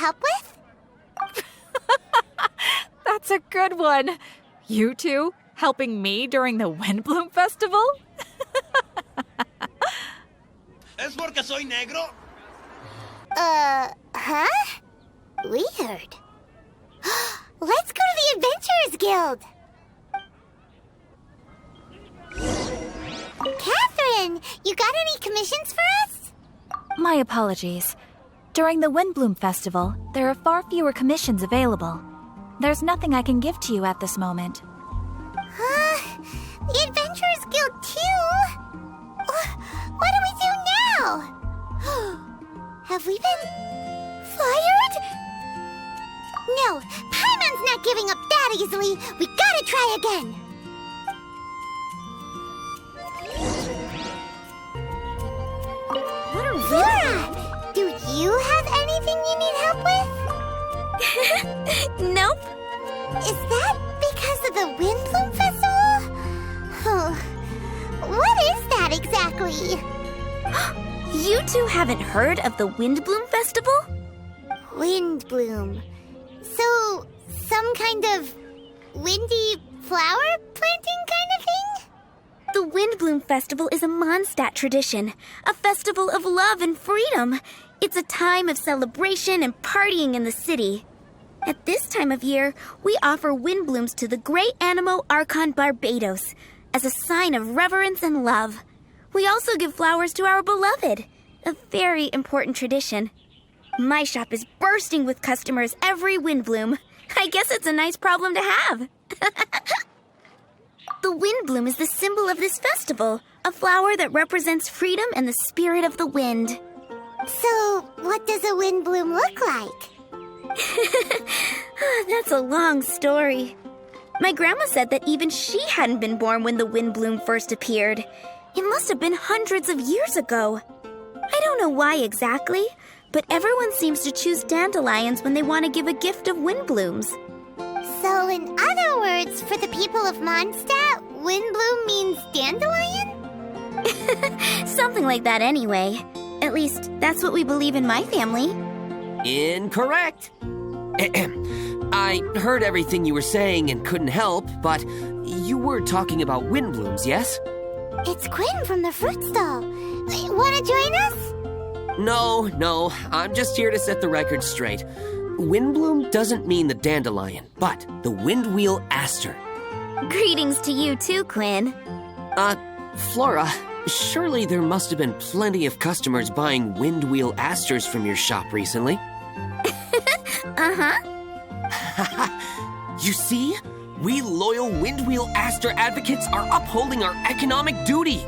help with? That's a good one. You two helping me during the Windbloom Festival? ¿Es porque soy negro? Huh? Weird. Let's go to the Adventurers Guild! Catherine, you got any commissions for us? My apologies. During the Windbloom Festival, there are far fewer commissions available. There's nothing I can give to you at this moment. The Adventurers Guild too? What do we do now? Have we been fired? No, Paimon's not giving up that easily. We gotta try again. Flora, do you have anything you need help with? Nope. Is that because of the Windbloom Festival? What is that exactly? You two haven't heard of the Windbloom Festival? Windbloom. So, some kind of windy flower planting kind of thing? The Windbloom Festival is a Mondstadt tradition, a festival of love and freedom. It's a time of celebration and partying in the city. At this time of year, we offer windblooms to the great Animo Archon Barbados as a sign of reverence and love. We also give flowers to our beloved, a very important tradition. My shop is bursting with customers every windbloom. I guess it's a nice problem to have. The windbloom is the symbol of this festival, a flower that represents freedom and the spirit of the wind. So, what does a windbloom look like? That's a long story. My grandma said that even she hadn't been born when the windbloom first appeared. It must have been hundreds of years ago. I don't know why exactly, but everyone seems to choose dandelions when they want to give a gift of windblooms. So, in other words, for the people of Mondstadt, windbloom means dandelion? Something like that anyway. At least, that's what we believe in my family. Incorrect. I heard everything you were saying and couldn't help, but you were talking about windblooms, yes? It's Quinn from the fruit stall. Wanna join us? No, I'm just here to set the record straight. Windbloom doesn't mean the dandelion, but the windwheel aster. Greetings to you too, Quinn. Flora, surely there must have been plenty of customers buying windwheel asters from your shop recently. Uh-huh. You see? We loyal windwheel aster advocates are upholding our economic duty.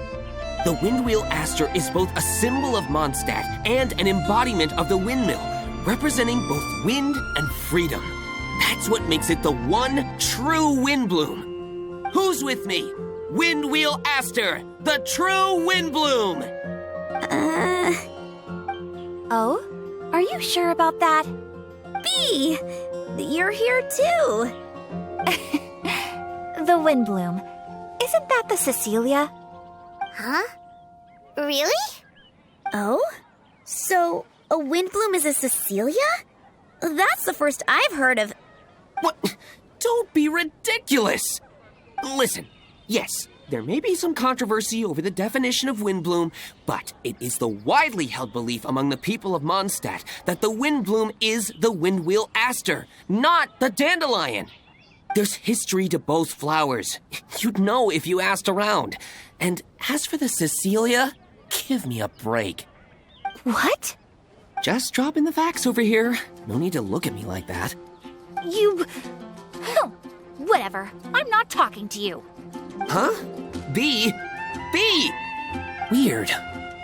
The windwheel aster is both a symbol of Mondstadt and an embodiment of the windmill, representing both wind and freedom. That's what makes it the one true windbloom. Who's with me? Windwheel aster, the true windbloom! Oh? Are you sure about that? Bee! You're here too. The Windbloom. Isn't that the Cecilia? Huh? Really? Oh? So, a windbloom is a Cecilia? That's the first I've heard of. What? Don't be ridiculous! Listen, yes, there may be some controversy over the definition of windbloom, but it is the widely held belief among the people of Mondstadt that the windbloom is the windwheel aster, not the dandelion. There's history to both flowers. You'd know if you asked around. And as for the Cecilia, give me a break. What? Just dropping the facts over here. No need to look at me like that. You... Whatever. I'm not talking to you. Huh? Bee? Bee! Weird.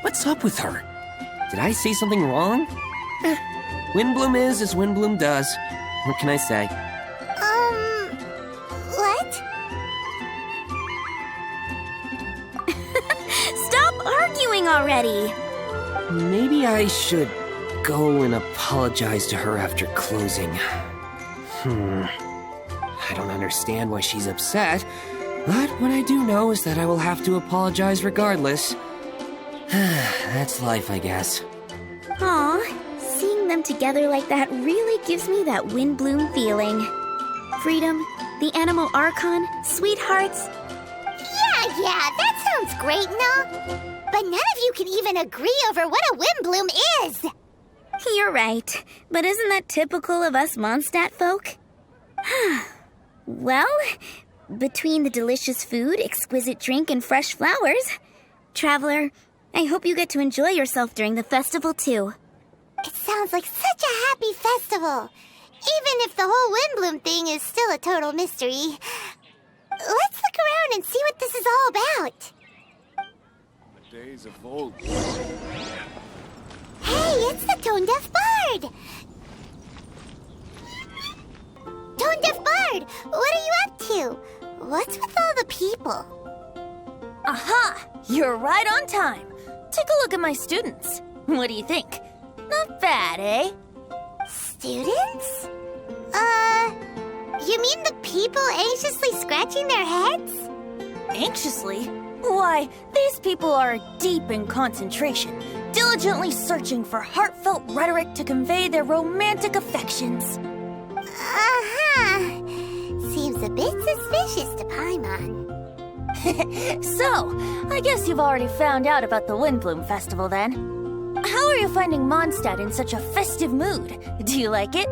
What's up with her? Did I say something wrong? Windbloom is as Windbloom does. What can I say? What? Stop arguing already! Maybe I should go and apologize to her after closing. I don't understand why she's upset, but what I do know is that I will have to apologize regardless. That's life, I guess. Aw, seeing them together like that really gives me that Windbloom feeling. Freedom, the Animal Archon, sweethearts. Yeah, that sounds great and all. But none of you can even agree over what a Windbloom is. You're right, but isn't that typical of us Mondstadt folk? Well, between the delicious food, exquisite drink, and fresh flowers, Traveler, I hope you get to enjoy yourself during the festival too. It sounds like such a happy festival. Even if the whole Windbloom thing is still a total mystery. Let's look around and see what this is all about. The days of old. Hey, it's the Tone-Deaf Bard! Tone-Deaf Bard, what are you up to? What's with all the people? Aha! You're right on time. Take a look at my students. What do you think? Not bad, eh? Students? You mean the people anxiously scratching their heads? Anxiously? Why, these people are deep in concentration, diligently searching for heartfelt rhetoric to convey their romantic affections. Uh-huh. Seems a bit suspicious to Paimon. So, I guess you've already found out about the Windbloom Festival then. How are you finding Mondstadt in such a festive mood? Do you like it?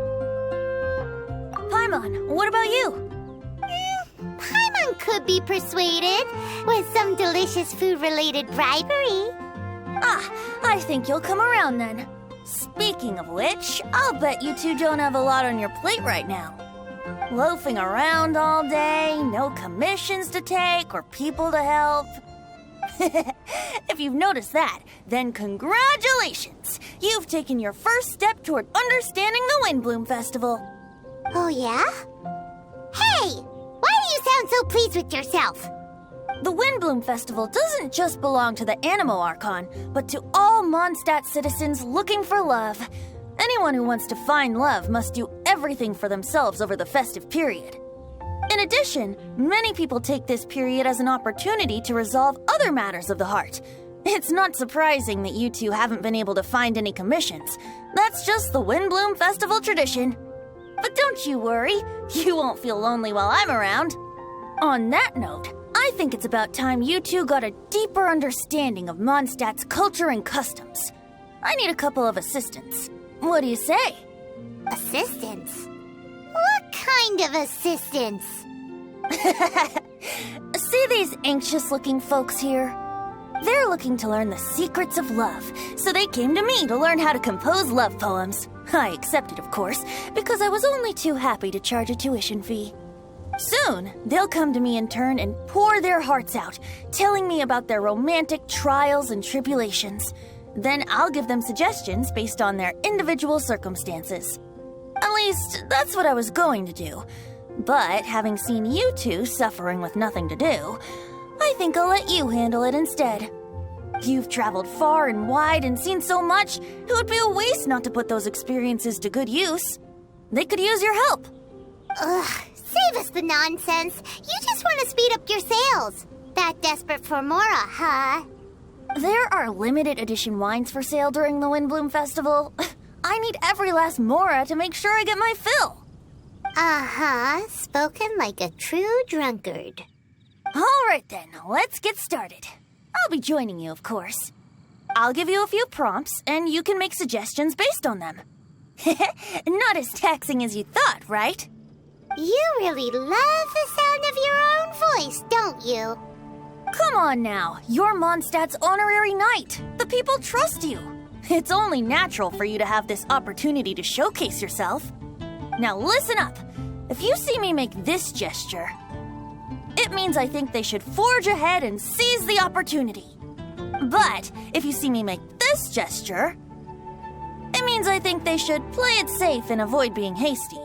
Paimon, what about you? Paimon could be persuaded with some delicious food-related bribery. I think you'll come around then. Speaking of which, I'll bet you two don't have a lot on your plate right now. Loafing around all day, no commissions to take or people to help. If you've noticed that, then congratulations! You've taken your first step toward understanding the Windbloom Festival. Oh, yeah? Hey! Why do you sound so pleased with yourself? The Windbloom Festival doesn't just belong to the Animal Archon, but to all Mondstadt citizens looking for love. Anyone who wants to find love must do everything for themselves over the festive period. In addition, many people take this period as an opportunity to resolve other matters of the heart. It's not surprising that you two haven't been able to find any commissions. That's just the Windbloom Festival tradition. But don't you worry, you won't feel lonely while I'm around. On that note, I think it's about time you two got a deeper understanding of Mondstadt's culture and customs. I need a couple of assistants. What do you say? Assistance? What kind of assistance? See these anxious-looking folks here? They're looking to learn the secrets of love, so they came to me to learn how to compose love poems. I accepted, of course, because I was only too happy to charge a tuition fee. Soon, they'll come to me in turn and pour their hearts out, telling me about their romantic trials and tribulations. Then I'll give them suggestions based on their individual circumstances. At least, that's what I was going to do. But having seen you two suffering with nothing to do, I think I'll let you handle it instead. You've traveled far and wide and seen so much, it would be a waste not to put those experiences to good use. They could use your help. Ugh, save us the nonsense. You just want to speed up your sales. That desperate for Mora, huh? There are limited edition wines for sale during the Windbloom Festival. I need every last Mora to make sure I get my fill. Uh-huh, spoken like a true drunkard. All right then, let's get started. I'll be joining you, of course. I'll give you a few prompts, and you can make suggestions based on them. Not as taxing as you thought, right? You really love the sound of your own voice, don't you? Come on now, you're Mondstadt's honorary knight. The people trust you. It's only natural for you to have this opportunity to showcase yourself. Now listen up. If you see me make this gesture, it means I think they should forge ahead and seize the opportunity. But if you see me make this gesture, it means I think they should play it safe and avoid being hasty.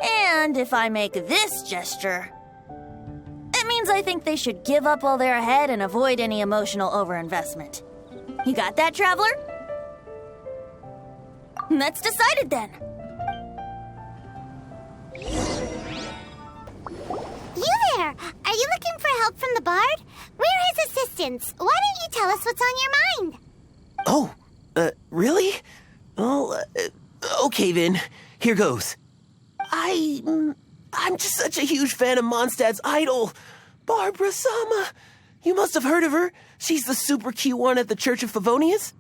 And if I make this gesture, it means I think they should give up while they're ahead and avoid any emotional overinvestment. You got that, Traveler? That's decided then. You there! Are you looking for help from the bard? We're his assistants. Why don't you tell us what's on your mind? Oh, really? Well, Okay then, here goes. I'm just such a huge fan of Mondstadt's idol, Barbara Sama. You must have heard of her. She's the super cute one at the Church of Favonius.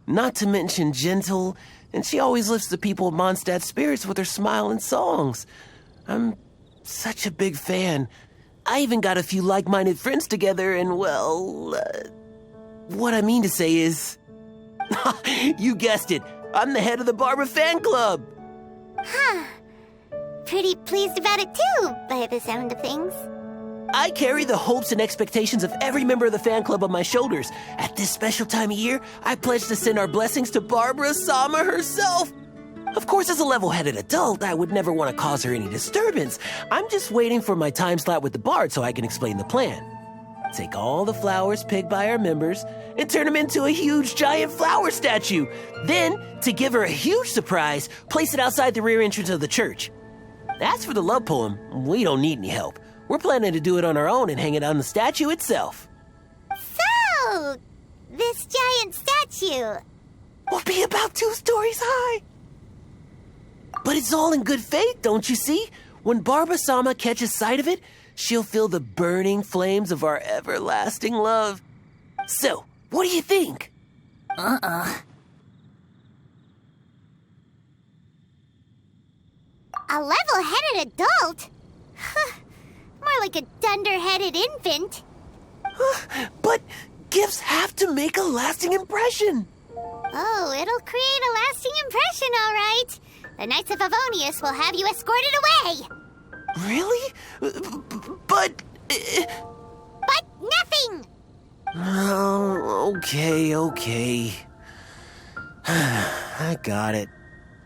Not to mention gentle, and she always lifts the people of Mondstadt's spirits with her smile and songs. I'm such a big fan. I even got a few like-minded friends together, and well, what I mean to say is, you guessed it, I'm the head of the Barbara fan club. Huh. Pretty pleased about it too, by the sound of things. I carry the hopes and expectations of every member of the fan club on my shoulders. At this special time of year, I pledge to send our blessings to Barbara Sama herself. Of course, as a level-headed adult, I would never want to cause her any disturbance. I'm just waiting for my time slot with the bard so I can explain the plan. Take all the flowers picked by our members and turn them into a huge giant flower statue. Then, to give her a huge surprise, place it outside the rear entrance of the church. As for the love poem, we don't need any help. We're planning to do it on our own and hang it on the statue itself. So, this giant statue will be about 2 stories high. But it's all in good faith, don't you see? When Barbara Sama catches sight of it, she'll feel the burning flames of our everlasting love. So, what do you think? A level-headed adult? More like a dunder-headed infant. But gifts have to make a lasting impression. Oh, it'll create a lasting impression, all right. The Knights of Favonius will have you escorted away. Really? But... But nothing! Oh, okay. I got it.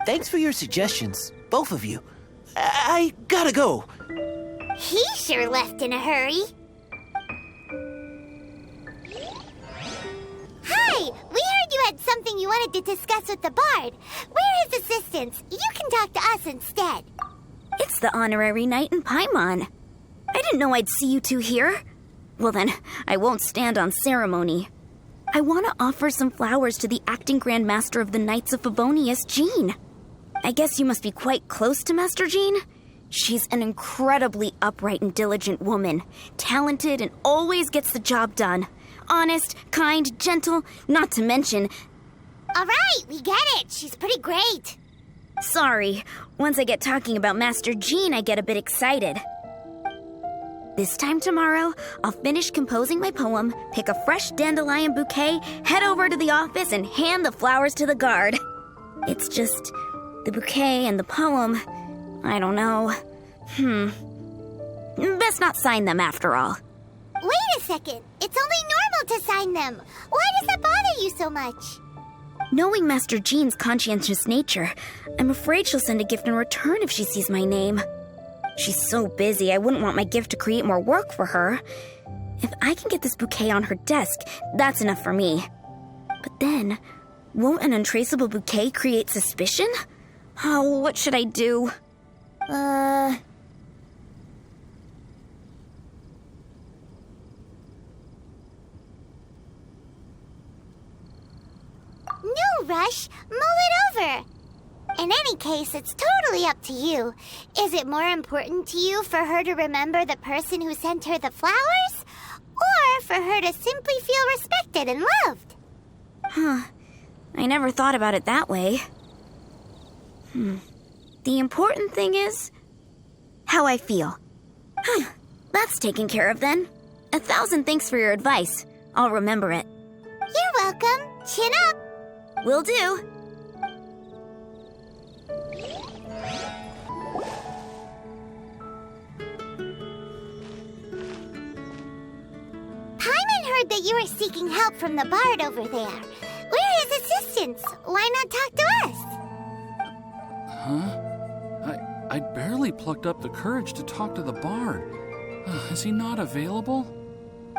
Thanks for your suggestions, both of you. I gotta go. He sure left in a hurry. Hi! We heard you had something you wanted to discuss with the bard. We're his assistants. You can talk to us instead. It's the honorary knight in Paimon. I didn't know I'd see you two here. Well then, I won't stand on ceremony. I want to offer some flowers to the acting Grand Master of the Knights of Favonius, Jean. I guess you must be quite close to Master Jean? She's an incredibly upright and diligent woman, talented and always gets the job done. Honest, kind, gentle, not to mention... All right, we get it. She's pretty great. Sorry, once I get talking about Master Jean, I get a bit excited. This time tomorrow, I'll finish composing my poem, pick a fresh dandelion bouquet, head over to the office, and hand the flowers to the guard. It's just... the bouquet and the poem... I don't know. Best not sign them after all. Wait a second. It's only normal to sign them. Why does that bother you so much? Knowing Master Jean's conscientious nature, I'm afraid she'll send a gift in return if she sees my name. She's so busy, I wouldn't want my gift to create more work for her. If I can get this bouquet on her desk, that's enough for me. But then, won't an untraceable bouquet create suspicion? Oh, what should I do? No rush. Mull it over. In any case, it's totally up to you. Is it more important to you for her to remember the person who sent her the flowers? Or for her to simply feel respected and loved? I never thought about it that way. The important thing is how I feel. That's taken care of then. 1,000 thanks for your advice. I'll remember it. You're welcome. Chin up. Will do. Paimon heard that you were seeking help from the bard over there. We're his assistants. Why not talk to us? Huh? I barely plucked up the courage to talk to the bard. Is he not available?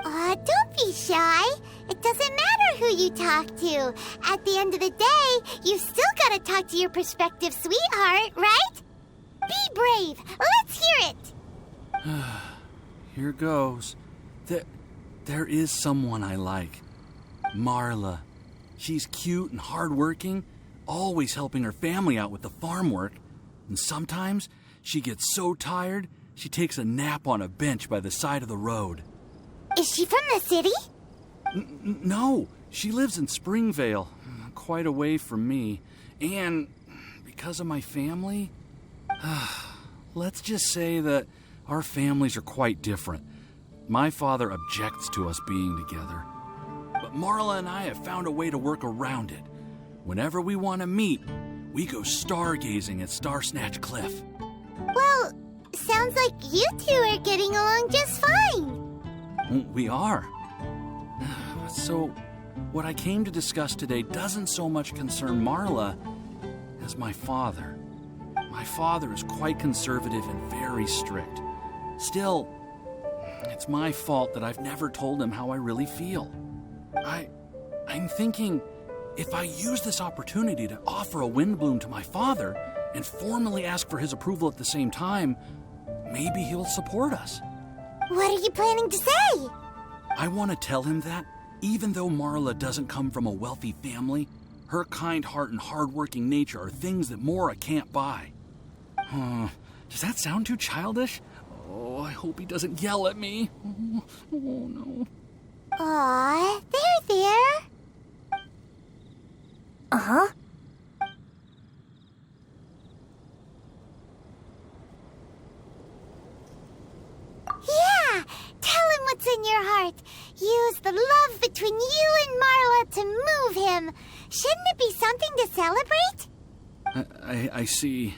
Don't be shy. It doesn't matter who you talk to. At the end of the day, you still gotta talk to your prospective sweetheart, right? Be brave. Let's hear it. Here goes. There is someone I like. Marla. She's cute and hardworking, always helping her family out with the farm work. And sometimes she gets so tired, she takes a nap on a bench by the side of the road. Is she from the city? No, she lives in Springvale, quite away from me. And because of my family, let's just say that our families are quite different. My father objects to us being together. But Marla and I have found a way to work around it. Whenever we want to meet, we go stargazing at Star Snatch Cliff. Well, sounds like you two are getting along just fine. We are. So, what I came to discuss today doesn't so much concern Marla as my father. My father is quite conservative and very strict. Still, it's my fault that I've never told him how I really feel. I'm thinking, if I use this opportunity to offer a wind bloom to my father and formally ask for his approval at the same time, maybe he'll support us. What are you planning to say? I want to tell him that, even though Marla doesn't come from a wealthy family, her kind heart and hardworking nature are things that Mora can't buy. Does that sound too childish? Oh, I hope he doesn't yell at me. Oh, no. Aw, there. Uh-huh. Yeah, tell him what's in your heart. Use the love between you and Marla to move him. Shouldn't it be something to celebrate? I see.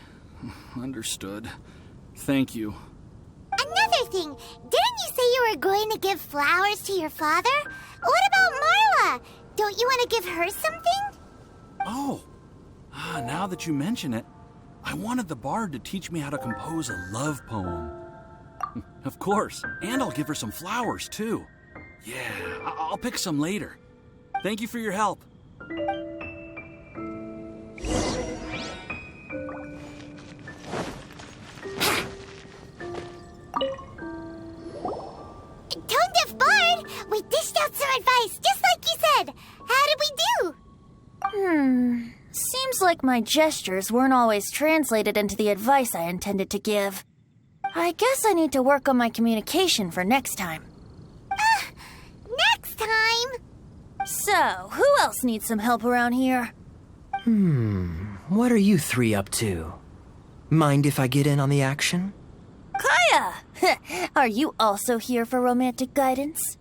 Understood. Thank you. Another thing, didn't you say you were going to give flowers to your father? What about Marla? Don't you want to give her something? Oh, now that you mention it, I wanted the bard to teach me how to compose a love poem. Of course, and I'll give her some flowers, too. Yeah, I'll pick some later. Thank you for your help. Tone deaf bard, we dished out some advice, just like you said. How did we do? Seems like my gestures weren't always translated into the advice I intended to give. I guess I need to work on my communication for next time. Next time? So, who else needs some help around here? What are you three up to? Mind if I get in on the action? Kaya! Are you also here for romantic guidance?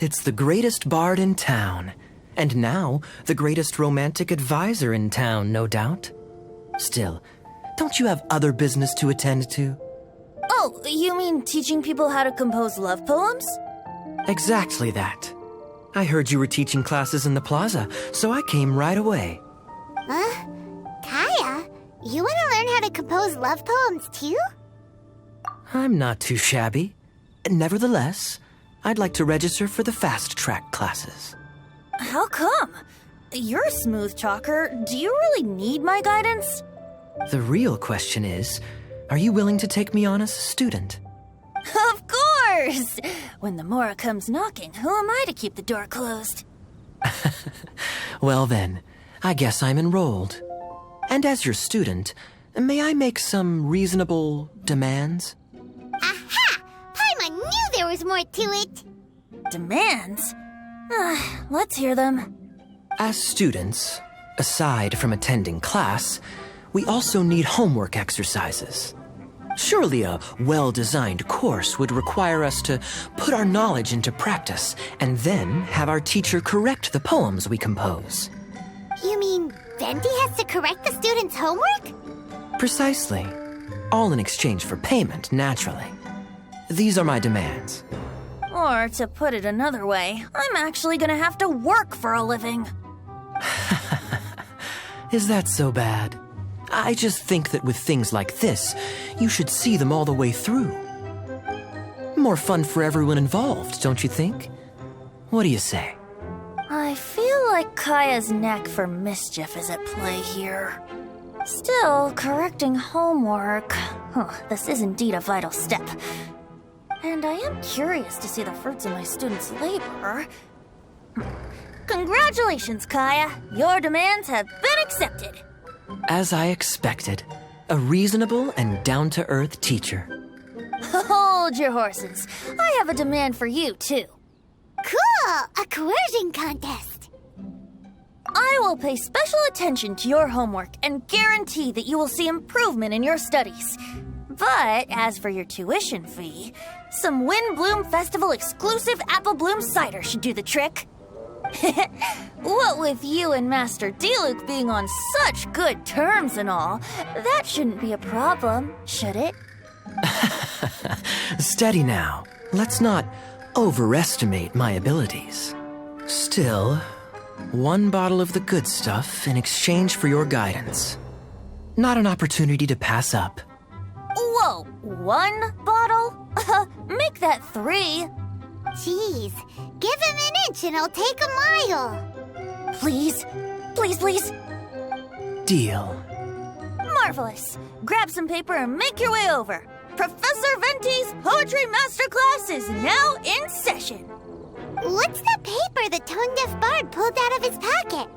It's the greatest bard in town. And now, the greatest romantic advisor in town, no doubt. Still, don't you have other business to attend to? Oh, you mean teaching people how to compose love poems? Exactly that. I heard you were teaching classes in the plaza, so I came right away. Huh? Kaya, you want to learn how to compose love poems too? I'm not too shabby. Nevertheless, I'd like to register for the fast-track classes. How come? You're a smooth talker. Do you really need my guidance? The real question is, are you willing to take me on as a student? Of course! When the Mora comes knocking, who am I to keep the door closed? Well then, I guess I'm enrolled. And as your student, may I make some reasonable demands? Aha! Paimon knew there was more to it! Demands? Let's hear them. As students, aside from attending class, we also need homework exercises. Surely a well-designed course would require us to put our knowledge into practice and then have our teacher correct the poems we compose. You mean Venti has to correct the students' homework? Precisely. All in exchange for payment, naturally. These are my demands. Or, to put it another way, I'm actually gonna have to work for a living. Is that so bad? I just think that with things like this, you should see them all the way through. More fun for everyone involved, don't you think? What do you say? I feel like Kaya's knack for mischief is at play here. Still, correcting homework. This is indeed a vital step. And I am curious to see the fruits of my students' labor. Congratulations, Kaya. Your demands have been accepted. As I expected, a reasonable and down-to-earth teacher. Hold your horses. I have a demand for you, too. Cool! A coercion contest. I will pay special attention to your homework and guarantee that you will see improvement in your studies. But as for your tuition fee, some Wind Bloom Festival exclusive apple bloom cider should do the trick. What with you and Master Diluc being on such good terms and all, that shouldn't be a problem, should it? Steady now. Let's not overestimate my abilities. Still, 1 bottle of the good stuff in exchange for your guidance. Not an opportunity to pass up. Whoa, 1 bottle? Make that 3. Jeez, give him an inch and I'll take a mile. Please, please, please. Deal. Marvelous. Grab some paper and make your way over. Professor Venti's Poetry Masterclass is now in session. What's the paper the tone-deaf bard pulled out of his pocket?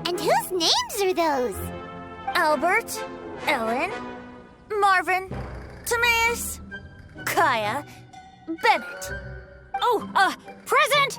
And whose names are those? Albert, Ellen, Marvin, Timaeus, Kaya, Bennett. Oh, present!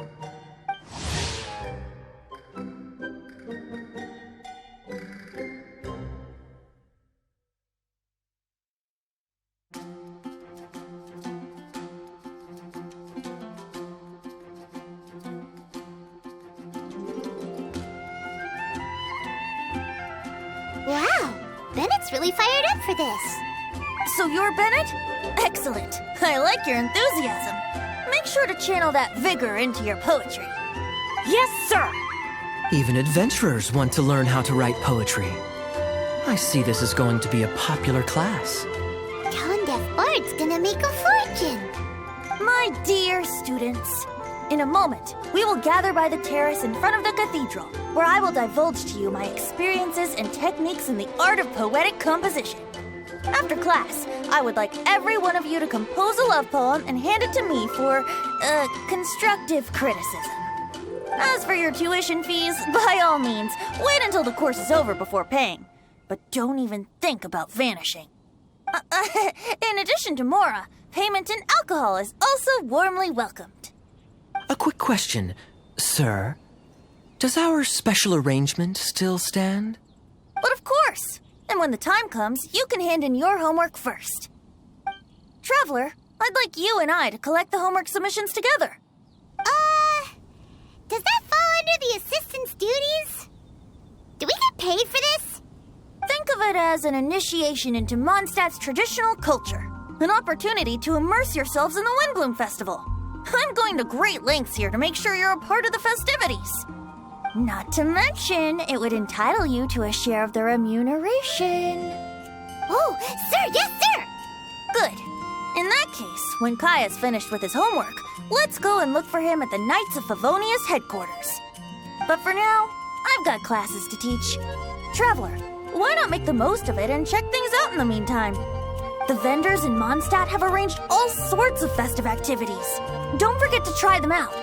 Wow, Bennett's really fired up for this. So you're Bennett? Excellent. I like your enthusiasm. Make sure to channel that vigor into your poetry. Yes, sir! Even adventurers want to learn how to write poetry. I see this is going to be a popular class. Tone-deaf bard's gonna make a fortune. My dear students, in a moment, we will gather by the terrace in front of the cathedral, where I will divulge to you my experiences and techniques in the art of poetic composition. After class, I would like every one of you to compose a love poem and hand it to me for, constructive criticism. As for your tuition fees, by all means, wait until the course is over before paying. But don't even think about vanishing. In addition to Mora, payment in alcohol is also warmly welcomed. A quick question, sir. Does our special arrangement still stand? But of course! And when the time comes, you can hand in your homework first. Traveler, I'd like you and I to collect the homework submissions together. Does that fall under the assistant's duties? Do we get paid for this? Think of it as an initiation into Mondstadt's traditional culture. An opportunity to immerse yourselves in the Windbloom Festival. I'm going to great lengths here to make sure you're a part of the festivities. Not to mention, it would entitle you to a share of the remuneration. Oh, sir, yes, sir! Good. In that case, when Kaya's finished with his homework, let's go and look for him at the Knights of Favonia's headquarters. But for now, I've got classes to teach. Traveler, why not make the most of it and check things out in the meantime? The vendors in Mondstadt have arranged all sorts of festive activities. Don't forget to try them out.